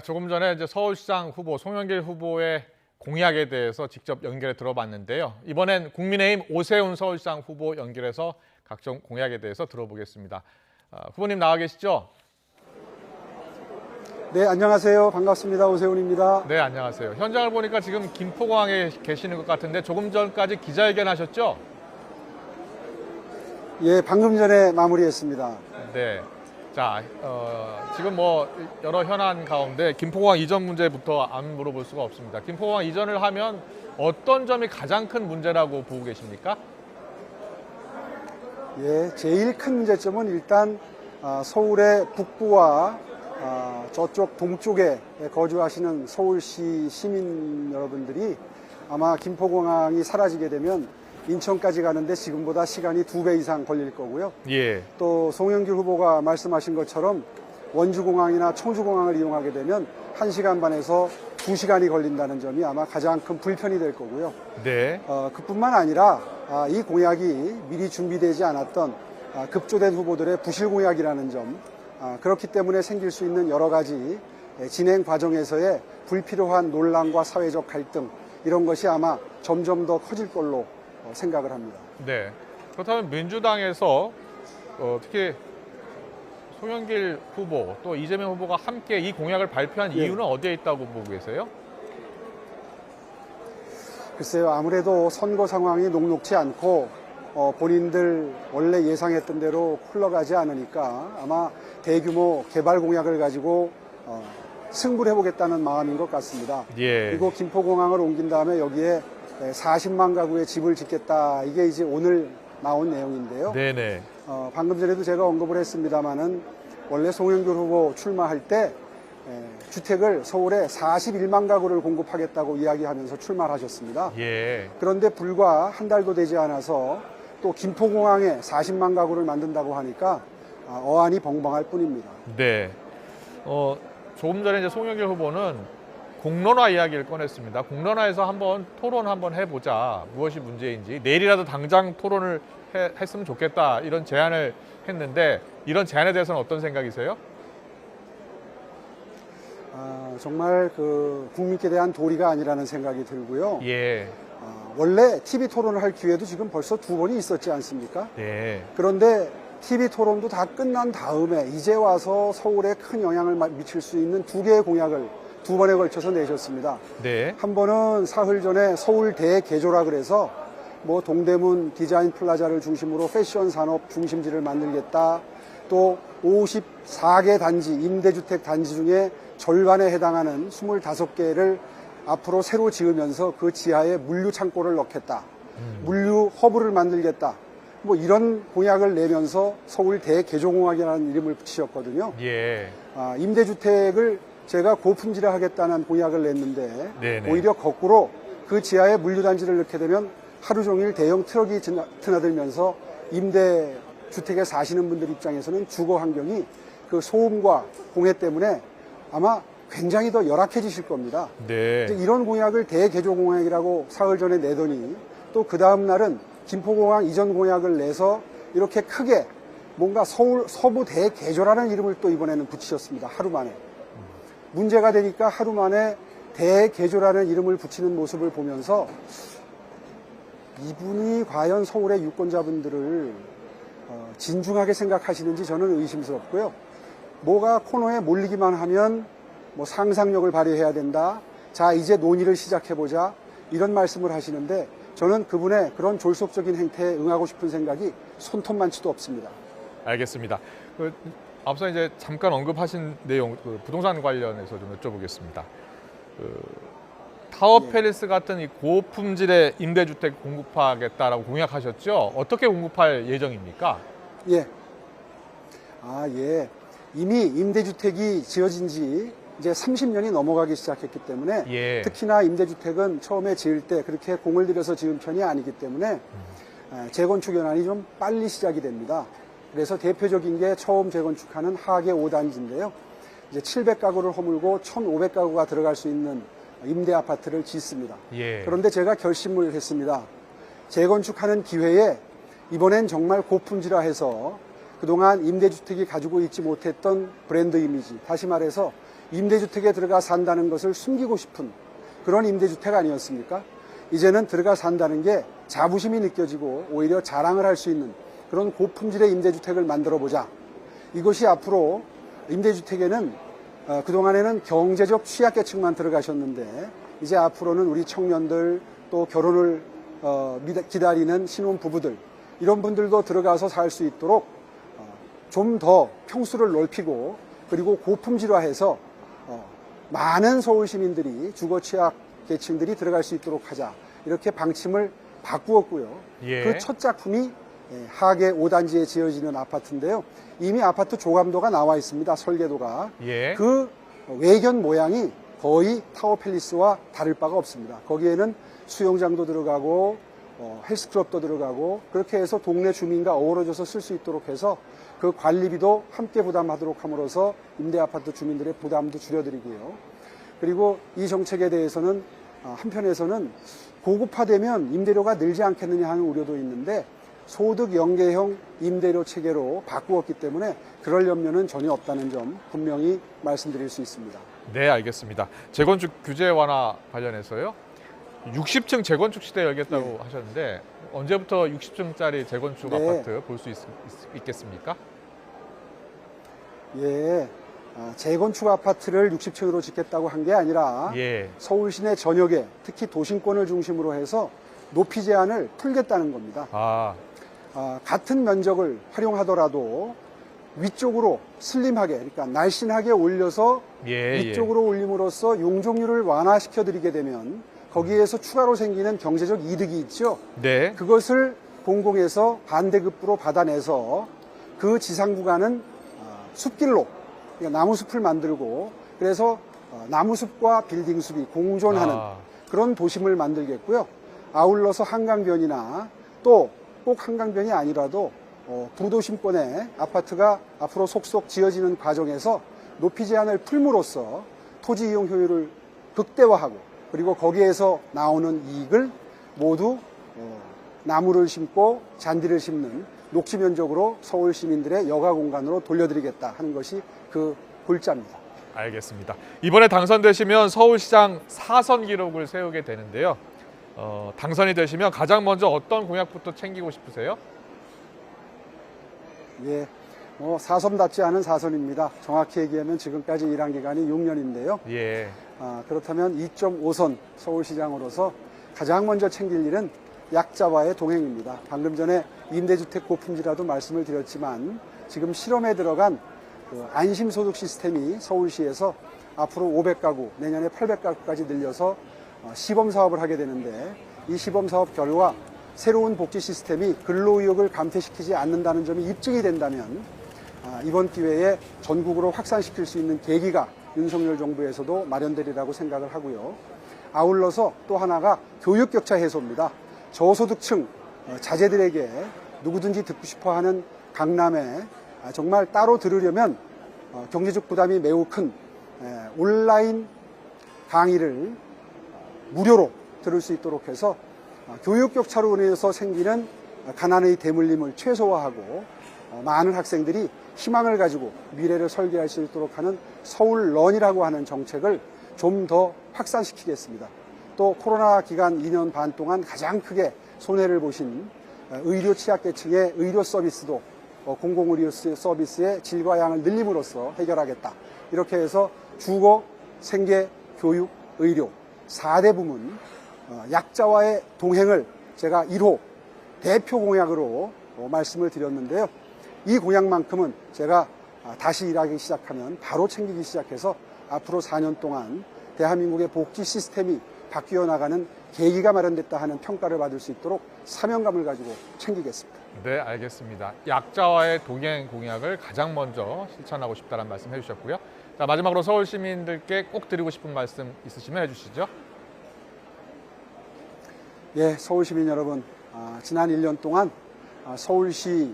조금 전에 이제 서울시장 후보 송영길 후보의 공약에 대해서 직접 연결해 들어봤는데요. 이번엔 국민의힘 오세훈 서울시장 후보 연결해서 각종 공약에 대해서 들어보겠습니다. 후보님 나와 계시죠? 네, 안녕하세요. 반갑습니다. 오세훈입니다. 네, 안녕하세요. 현장을 보니까 지금 김포공항에 계시는 것 같은데 조금 전까지 기자회견 하셨죠? 예, 방금 전에 마무리했습니다. 네. 자, 지금 뭐 여러 현안 가운데 김포공항 이전 문제부터 안 물어볼 수가 없습니다. 김포공항 이전을 하면 어떤 점이 가장 큰 문제라고 보고 계십니까? 예, 제일 큰 문제점은 일단 서울의 북부와 저쪽 동쪽에 거주하시는 서울시 시민 여러분들이 아마 김포공항이 사라지게 되면 인천까지 가는데 지금보다 시간이 2배 이상 걸릴 거고요. 예. 또 송영길 후보가 말씀하신 것처럼 원주공항이나 청주공항을 이용하게 되면 1시간 반에서 2시간이 걸린다는 점이 아마 가장 큰 불편이 될 거고요. 네. 그뿐만 아니라 이 공약이 미리 준비되지 않았던 급조된 후보들의 부실 공약이라는 점, 그렇기 때문에 생길 수 있는 여러 가지 진행 과정에서의 불필요한 논란과 사회적 갈등, 이런 것이 아마 점점 더 커질 걸로 생각을 합니다. 네. 그렇다면 민주당에서 특히 송영길 후보 또 이재명 후보가 함께 이 공약을 발표한 예. 이유는 어디에 있다고 보고 계세요? 글쎄요, 아무래도 선거 상황이 녹록지 않고 본인들 원래 예상했던 대로 흘러가지 않으니까 아마 대규모 개발 공약을 가지고 승부를 해보겠다는 마음인 것 같습니다. 예. 그리고 김포공항을 옮긴 다음에 여기에 40만 가구의 집을 짓겠다. 이게 이제 오늘 나온 내용인데요. 네네. 방금 전에도 제가 언급을 했습니다마는 원래 송영길 후보 출마할 때 주택을 서울에 41만 가구를 공급하겠다고 이야기하면서 출마를 하셨습니다. 예. 그런데 불과 한 달도 되지 않아서 또 김포공항에 40만 가구를 만든다고 하니까 어안이 벙벙할 뿐입니다. 네. 조금 전에 이제 송영길 후보는 공론화 이야기를 꺼냈습니다. 공론화에서 한번 토론 한번 해보자. 무엇이 문제인지 내일이라도 당장 토론을 했으면 좋겠다. 이런 제안을 했는데 이런 제안에 대해서는 어떤 생각이세요? 정말 국민께 대한 도리가 아니라는 생각이 들고요. 예. 원래 TV 토론을 할 기회도 지금 벌써 2번이 있었지 않습니까? 네. 그런데 TV 토론도 다 끝난 다음에 이제 와서 서울에 큰 영향을 미칠 수 있는 2개의 공약을 2번에 걸쳐서 내셨습니다. 네. 한 번은 사흘 전에 서울 대개조라 그래서 뭐 동대문 디자인 플라자를 중심으로 패션 산업 중심지를 만들겠다. 또 54개 단지, 임대주택 단지 중에 절반에 해당하는 25개를 앞으로 새로 지으면서 그 지하에 물류 창고를 넣겠다. 물류 허브를 만들겠다. 뭐 이런 공약을 내면서 서울 대개조공약이라는 이름을 붙이셨거든요. 예. 임대주택을 제가 고품질화 하겠다는 공약을 냈는데 네네. 오히려 거꾸로 그 지하에 물류단지를 넣게 되면 하루 종일 대형 트럭이 드나들면서 임대주택에 사시는 분들 입장에서는 주거 환경이 그 소음과 공해 때문에 아마 굉장히 더 열악해지실 겁니다. 네. 이제 이런 공약을 대개조공약이라고 사흘 전에 내더니 또 그 다음 날은 김포공항 이전 공약을 내서 이렇게 크게 뭔가 서울 서부 대개조라는 이름을 또 이번에는 붙이셨습니다. 하루 만에. 문제가 되니까 하루 만에 대개조라는 이름을 붙이는 모습을 보면서 이분이 과연 서울의 유권자분들을 진중하게 생각하시는지 저는 의심스럽고요. 뭐가 코너에 몰리기만 하면 뭐 상상력을 발휘해야 된다. 자, 이제 논의를 시작해보자. 이런 말씀을 하시는데 저는 그분의 그런 졸속적인 행태에 응하고 싶은 생각이 손톱만치도 없습니다. 알겠습니다. 앞서 이제 잠깐 언급하신 내용, 부동산 관련해서 좀 여쭤보겠습니다. 타워 팰리스 같은 이 고품질의 임대주택 공급하겠다라고 공약하셨죠? 어떻게 공급할 예정입니까? 예. 예. 이미 임대주택이 지어진 지 이제 30년이 넘어가기 시작했기 때문에 예. 특히나 임대주택은 처음에 지을 때 그렇게 공을 들여서 지은 편이 아니기 때문에 재건축 연한이 좀 빨리 시작이 됩니다. 그래서 대표적인 게 처음 재건축하는 하계 5단지인데요. 이제 700가구를 허물고 1,500가구가 들어갈 수 있는 임대 아파트를 짓습니다. 예. 그런데 제가 결심을 했습니다. 재건축하는 기회에 이번엔 정말 고품질화해서 그동안 임대주택이 가지고 있지 못했던 브랜드 이미지, 다시 말해서 임대주택에 들어가 산다는 것을 숨기고 싶은 그런 임대주택 아니었습니까? 이제는 들어가 산다는 게 자부심이 느껴지고 오히려 자랑을 할 수 있는 그런 고품질의 임대주택을 만들어보자. 이것이 앞으로 임대주택에는 그동안에는 경제적 취약계층만 들어가셨는데 이제 앞으로는 우리 청년들 또 결혼을 기다리는 신혼부부들 이런 분들도 들어가서 살 수 있도록 좀 더 평수를 넓히고 그리고 고품질화해서 많은 서울 시민들이 주거 취약 계층들이 들어갈 수 있도록 하자. 이렇게 방침을 바꾸었고요. 예. 그 첫 작품이 하계 5단지에 지어지는 아파트인데요. 이미 아파트 조감도가 나와 있습니다. 설계도가. 예. 그 외견 모양이 거의 타워팰리스와 다를 바가 없습니다. 거기에는 수영장도 들어가고 헬스클럽도 들어가고 그렇게 해서 동네 주민과 어우러져서 쓸 수 있도록 해서 그 관리비도 함께 부담하도록 함으로써 임대아파트 주민들의 부담도 줄여드리고요. 그리고 이 정책에 대해서는 한편에서는 고급화되면 임대료가 늘지 않겠느냐 하는 우려도 있는데 소득 연계형 임대료 체계로 바꾸었기 때문에 그럴 염려는 전혀 없다는 점 분명히 말씀드릴 수 있습니다. 네, 알겠습니다. 재건축 규제 완화 관련해서요. 60층 재건축 시대 열겠다고 하셨는데 언제부터 60층짜리 재건축 아파트 볼 수 있겠습니까? 예, 재건축 아파트를 60층으로 짓겠다고 한 게 아니라 예. 서울 시내 전역에 특히 도심권을 중심으로 해서 높이 제한을 풀겠다는 겁니다. 같은 면적을 활용하더라도 위쪽으로 슬림하게, 그러니까 날씬하게 올려서 위쪽으로 올림으로써 용적률을 완화시켜 드리게 되면 거기에서 추가로 생기는 경제적 이득이 있죠. 네. 그것을 공공에서 반대급부로 받아내서 그 지상 구간은 숲길로, 그러니까 나무숲을 만들고 그래서 나무숲과 빌딩숲이 공존하는 그런 도심을 만들겠고요. 아울러서 한강변이나 또 꼭 한강변이 아니라도 구도심권에 아파트가 앞으로 속속 지어지는 과정에서 높이 제한을 풀므로써 토지 이용 효율을 극대화하고 그리고 거기에서 나오는 이익을 모두 나무를 심고 잔디를 심는 녹지 면적으로 서울 시민들의 여가 공간으로 돌려드리겠다 하는 것이 그 골자입니다. 알겠습니다. 이번에 당선되시면 서울시장 4선 기록을 세우게 되는데요. 당선이 되시면 가장 먼저 어떤 공약부터 챙기고 싶으세요? 예, 4선답지 않은 4선입니다. 정확히 얘기하면 지금까지 일한 기간이 6년인데요. 예. 그렇다면 2.5선 서울시장으로서 가장 먼저 챙길 일은 약자와의 동행입니다. 방금 전에 임대주택 고품질화도 말씀을 드렸지만 지금 실험에 들어간 그 안심소득 시스템이 서울시에서 앞으로 500가구, 내년에 800가구까지 늘려서 시범 사업을 하게 되는데 이 시범 사업 결과 새로운 복지 시스템이 근로의욕을 감퇴시키지 않는다는 점이 입증이 된다면 이번 기회에 전국으로 확산시킬 수 있는 계기가 윤석열 정부에서도 마련되리라고 생각을 하고요. 아울러서 또 하나가 교육 격차 해소입니다. 저소득층 자제들에게 누구든지 듣고 싶어하는 강남에 정말 따로 들으려면 경제적 부담이 매우 큰 온라인 강의를 무료로 들을 수 있도록 해서 교육 격차로 인해서 생기는 가난의 대물림을 최소화하고 많은 학생들이 희망을 가지고 미래를 설계할 수 있도록 하는 서울런이라고 하는 정책을 좀 더 확산시키겠습니다. 또 코로나 기간 2년 반 동안 가장 크게 손해를 보신 의료 취약계층의 의료 서비스도 공공의료 서비스의 질과 양을 늘림으로써 해결하겠다. 이렇게 해서 주거, 생계, 교육, 의료 4대 부문 약자와의 동행을 제가 1호 대표 공약으로 말씀을 드렸는데요. 이 공약만큼은 제가 다시 일하기 시작하면 바로 챙기기 시작해서 앞으로 4년 동안 대한민국의 복지 시스템이 바뀌어 나가는 계기가 마련됐다 하는 평가를 받을 수 있도록 사명감을 가지고 챙기겠습니다. 네, 알겠습니다. 약자와의 동행 공약을 가장 먼저 실천하고 싶다는 말씀 해주셨고요. 자, 마지막으로 서울 시민들께 꼭 드리고 싶은 말씀 있으시면 해주시죠. 예, 서울 시민 여러분, 지난 1년 동안 서울시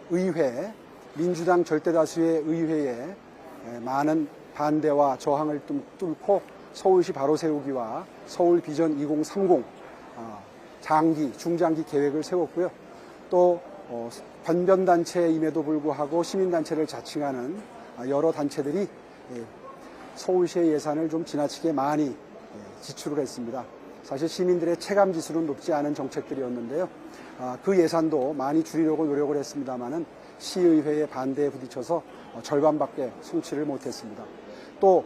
의회, 민주당 절대다수의 의회에 많은 반대와 저항을 뚫고 서울시 바로 세우기와 서울 비전 2030 장기, 중장기 계획을 세웠고요. 또 관변단체임에도 불구하고 시민단체를 자칭하는 여러 단체들이 서울시의 예산을 좀 지나치게 많이 지출을 했습니다. 사실 시민들의 체감 지수는 높지 않은 정책들이었는데요. 그 예산도 많이 줄이려고 노력을 했습니다마는 시의회의 반대에 부딪혀서 절반밖에 성취를 못했습니다. 또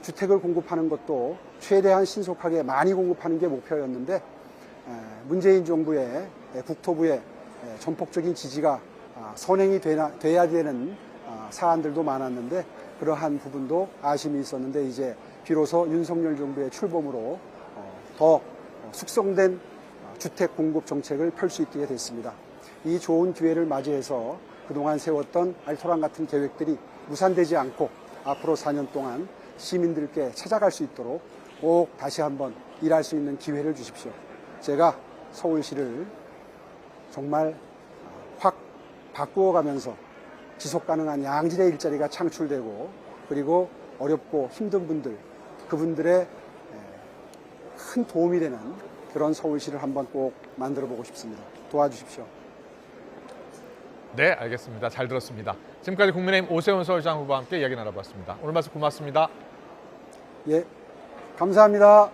주택을 공급하는 것도 최대한 신속하게 많이 공급하는 게 목표였는데 문재인 정부의 국토부의 전폭적인 지지가 선행이 돼야 되는 사안들도 많았는데 그러한 부분도 아쉬움이 있었는데 이제 비로소 윤석열 정부의 출범으로 더 숙성된 주택 공급 정책을 펼 수 있게 됐습니다. 이 좋은 기회를 맞이해서 그동안 세웠던 알토란 같은 계획들이 무산되지 않고 앞으로 4년 동안 시민들께 찾아갈 수 있도록 꼭 다시 한번 일할 수 있는 기회를 주십시오. 제가 서울시를 정말 확 바꾸어가면서 지속 가능한 양질의 일자리가 창출되고 그리고 어렵고 힘든 분들, 그분들의 큰 도움이 되는 그런 서울시를 한번 꼭 만들어 보고 싶습니다. 도와주십시오. 네, 알겠습니다. 잘 들었습니다. 지금까지 국민의힘 오세훈 서울시장 후보와 함께 이야기 나눠봤습니다. 오늘 말씀 고맙습니다. 예, 감사합니다.